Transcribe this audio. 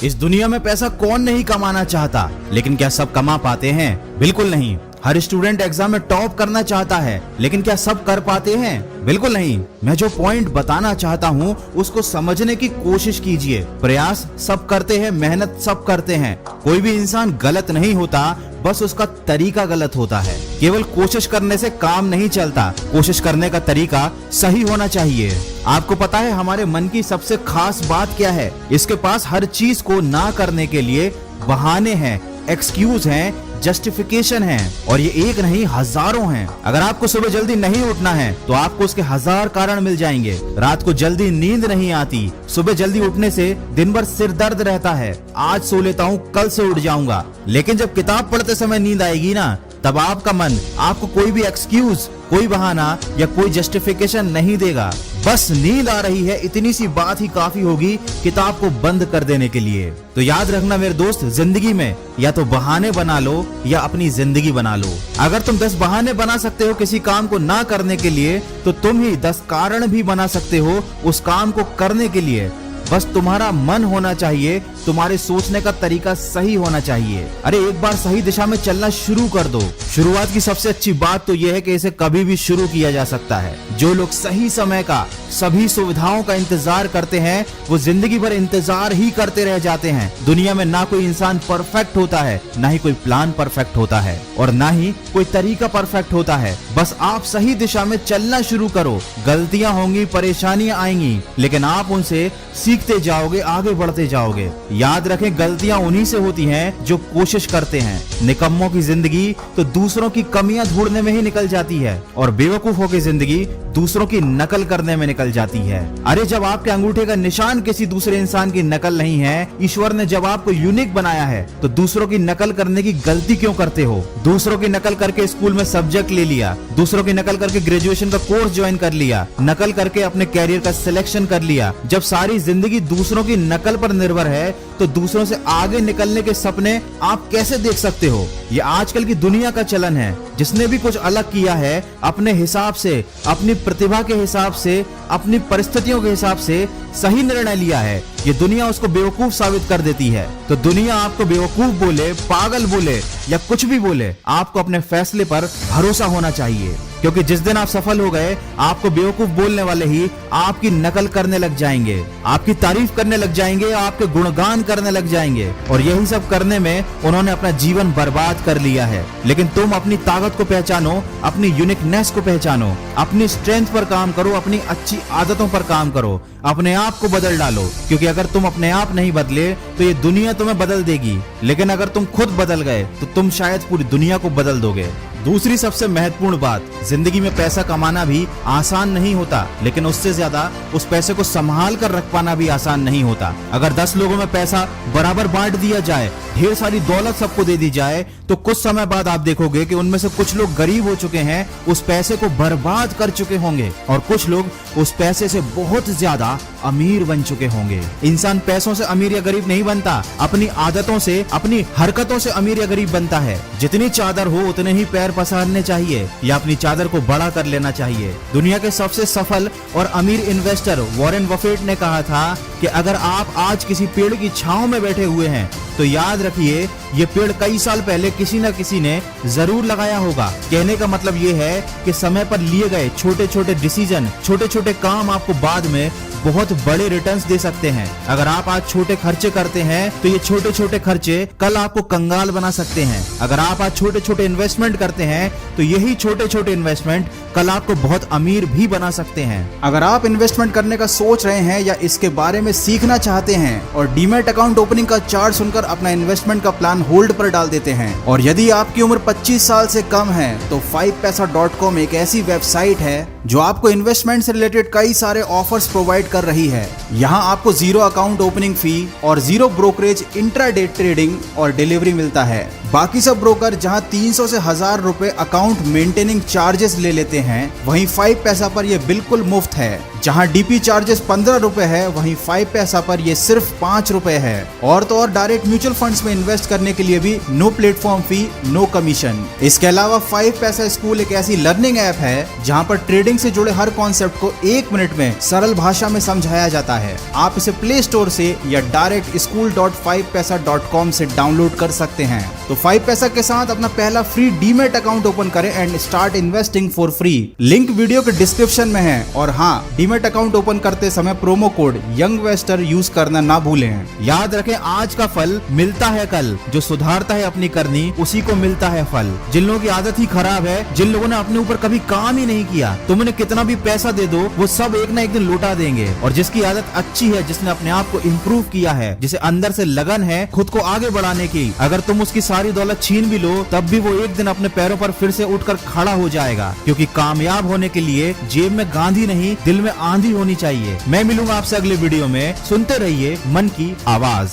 इस दुनिया में पैसा कौन नहीं कमाना चाहता, लेकिन क्या सब कमा पाते हैं? बिल्कुल नहीं। हर स्टूडेंट एग्जाम में टॉप करना चाहता है, लेकिन क्या सब कर पाते हैं? बिल्कुल नहीं। मैं जो पॉइंट बताना चाहता हूँ उसको समझने की कोशिश कीजिए। प्रयास सब करते हैं, मेहनत सब करते हैं। कोई भी इंसान गलत नहीं होता, बस उसका तरीका गलत होता है। केवल कोशिश करने से काम नहीं चलता, कोशिश करने का तरीका सही होना चाहिए। आपको पता है हमारे मन की सबसे खास बात क्या है? इसके पास हर चीज को ना करने के लिए बहाने हैं, एक्सक्यूज हैं, जस्टिफिकेशन है, और ये एक नहीं हजारों हैं। अगर आपको सुबह जल्दी नहीं उठना है तो आपको उसके हजार कारण मिल जाएंगे। रात को जल्दी नींद नहीं आती, सुबह जल्दी उठने से दिन भर सिर दर्द रहता है। आज सो लेता हूँ, कल से उठ जाऊंगा। लेकिन जब किताब पढ़ते समय नींद आएगी ना, तब आपका मन आपको कोई भी एक्सक्यूज, कोई बहाना या कोई जस्टिफिकेशन नहीं देगा। बस नींद आ रही है, इतनी सी बात ही काफी होगी किताब को बंद कर देने के लिए। तो याद रखना मेरे दोस्त, जिंदगी में या तो बहाने बना लो या अपनी जिंदगी बना लो। अगर तुम 10 बहाने बना सकते हो किसी काम को ना करने के लिए, तो तुम ही 10 कारण भी बना सकते हो उस काम को करने के लिए। बस तुम्हारा मन होना चाहिए, तुम्हारे सोचने का तरीका सही होना चाहिए। अरे एक बार सही दिशा में चलना शुरू कर दो। शुरुआत की सबसे अच्छी बात तो यह है कि इसे कभी भी शुरू किया जा सकता है। जो लोग सही समय का, सभी सुविधाओं का इंतजार करते हैं, वो जिंदगी भर इंतजार ही करते रह जाते हैं। दुनिया में ना कोई इंसान परफेक्ट होता है, ना ही कोई प्लान परफेक्ट होता है, और ना ही कोई तरीका परफेक्ट होता है। बस आप सही दिशा में चलना शुरू करो। गलतियां होंगी, परेशानियां आएंगी, लेकिन आप उनसे सीखते जाओगे, आगे बढ़ते जाओगे। याद रखें, गलतियां उन्हीं से होती हैं जो कोशिश करते हैं। निकम्मों की जिंदगी तो दूसरों की कमियां ढूंढने में ही निकल जाती है, और बेवकूफों की जिंदगी दूसरों की नकल करने में निकल जाती है। अरे जब आपके अंगूठे का निशान किसी दूसरे इंसान की नकल नहीं है, ईश्वर ने जब आपको यूनिक बनाया है, तो दूसरों की नकल करने की गलती क्यों करते हो? दूसरों की नकल करके स्कूल में सब्जेक्ट ले लिया, दूसरों की नकल करके ग्रेजुएशन का कोर्स ज्वाइन कर लिया, नकल करके अपने कैरियर का सिलेक्शन कर लिया। जब सारी जिंदगी दूसरों की नकल पर निर्भर है, तो दूसरों से आगे निकलने के सपने आप कैसे देख सकते हो? ये आजकल की दुनिया का चलन है। जिसने भी कुछ अलग किया है, अपने हिसाब से, अपनी प्रतिभा के हिसाब से, अपनी परिस्थितियों के हिसाब से सही निर्णय लिया है, ये दुनिया उसको बेवकूफ साबित कर देती है। तो दुनिया आपको बेवकूफ बोले, पागल बोले या कुछ भी बोले, आपको अपने फैसले पर भरोसा होना चाहिए। क्योंकि जिस दिन आप सफल हो गए, आपको बेवकूफ बोलने वाले ही आपकी नकल करने लग जाएंगे, आपकी तारीफ करने लग जाएंगे, आपके गुणगान करने लग जाएंगे, और यही सब करने में उन्होंने अपना जीवन बर्बाद कर लिया है। लेकिन तुम अपनी ताकत को पहचानो, अपनी यूनिकनेस को पहचानो, अपनी स्ट्रेंथ पर काम करो, अपनी अच्छी आदतों पर काम करो, अपने आप को बदल डालो। क्योंकि अगर तुम अपने आप नहीं बदले तो ये दुनिया तुम्हें बदल देगी, लेकिन अगर तुम खुद बदल गए तो तुम शायद पूरी दुनिया को बदल दोगे। दूसरी सबसे महत्वपूर्ण बात, जिंदगी में पैसा कमाना भी आसान नहीं होता, लेकिन उससे ज्यादा उस पैसे को संभाल कर रख पाना भी आसान नहीं होता। अगर 10 लोगों में पैसा बराबर बांट दिया जाए, ढेर सारी दौलत सबको दे दी जाए, तो कुछ समय बाद आप देखोगे कि उनमें से कुछ लोग गरीब हो चुके हैं, उस पैसे को बर्बाद कर चुके होंगे, और कुछ लोग उस पैसे से बहुत ज्यादा अमीर बन चुके होंगे। इंसान पैसों से अमीर या गरीब नहीं बनता, अपनी आदतों से, अपनी हरकतों से अमीर या गरीब बनता है। जितनी चादर हो उतने ही पैर पसारने चाहिए, या अपनी चादर को बड़ा कर लेना चाहिए। दुनिया के सबसे सफल और अमीर इन्वेस्टर वॉरेन बफेट ने कहा था कि अगर आप आज किसी पेड़ की छांव में बैठे हुए हैं, तो याद रखिए ये पेड़ कई साल पहले किसी न किसी ने जरूर लगाया होगा। कहने का मतलब ये है कि समय पर लिए गए छोटे छोटे डिसीजन, छोटे छोटे काम आपको बाद में बहुत बड़े रिटर्न्स दे सकते हैं। अगर आप आज छोटे खर्चे करते हैं, तो ये छोटे छोटे खर्चे कल आपको कंगाल बना सकते हैं। अगर आप आज छोटे छोटे इन्वेस्टमेंट करते हैं, तो यही छोटे छोटे इन्वेस्टमेंट कल आपको बहुत अमीर भी बना सकते हैं। अगर आप इन्वेस्टमेंट करने का सोच रहे हैं या इसके बारे में सीखना चाहते हैं, और डीमैट अकाउंट ओपनिंग का चार्ट सुनकर अपना इन्वेस्टमेंट का प्लान होल्ड पर डाल देते हैं, और यदि आपकी उम्र 25 साल से कम है, तो 5paisa.com एक ऐसी वेबसाइट है जो आपको इन्वेस्टमेंट से रिलेटेड कई सारे ऑफर्स प्रोवाइड कर रही है। यहाँ आपको 0 अकाउंट ओपनिंग फी और 0 ब्रोकरेज इंट्राडे ट्रेडिंग और डिलीवरी मिलता है। बाकी सब ब्रोकर जहां 300 से 1000 रुपए अकाउंट मेंटेनिंग चार्जेस ले लेते हैं, वहीं 5 पैसा पर यह बिल्कुल मुफ्त है। जहां डीपी चार्जेस 15 रुपए है, वहीं 5 पैसा पर यह सिर्फ 5 रुपए है। और तो और डायरेक्ट म्यूचुअल फंड्स में इन्वेस्ट करने के लिए भी no platform fee, no commission. इसके अलावा 5 पैसा स्कूल एक ऐसी लर्निंग ऐप है जहां पर ट्रेडिंग से जुड़े हर कॉन्सेप्ट को 1 मिनट में सरल भाषा में समझाया जाता है। आप इसे प्ले स्टोर से या डायरेक्ट school.5paisa.com से डाउनलोड कर सकते हैं। तो 5 पैसा के साथ अपना पहला फ्री डीमैट अकाउंट ओपन करें and start investing for free. Link video के डिस्क्रिप्शन में है। और हाँ, डीमैट अकाउंट ओपन करते समय प्रोमो कोड यंगवेस्टर यूज करना ना भूलें। याद रखें, आज का फल मिलता है कल। जो सुधारता है अपनी करनी, उसी को मिलता है फल। जिन लोगों की आदत ही खराब है, जिन लोगों ने अपने ऊपर कभी काम ही नहीं किया, तुम उन्हें कितना भी पैसा दे दो, वो सब एक ना एक दिन लौटा देंगे। और जिसकी आदत अच्छी है, जिसने अपने आप को इम्प्रूव किया है, जिसे अंदर से लगन है खुद को आगे बढ़ाने की, अगर तुम उसकी सारी दौलत छीन भी लो, तब भी वो एक दिन अपने पैरों पर फिर से उठकर खड़ा हो जाएगा। क्योंकि कामयाब होने के लिए जेब में गांधी नहीं, दिल में आंधी होनी चाहिए। मैं मिलूंगा आपसे अगले वीडियो में। सुनते रहिए मन की आवाज।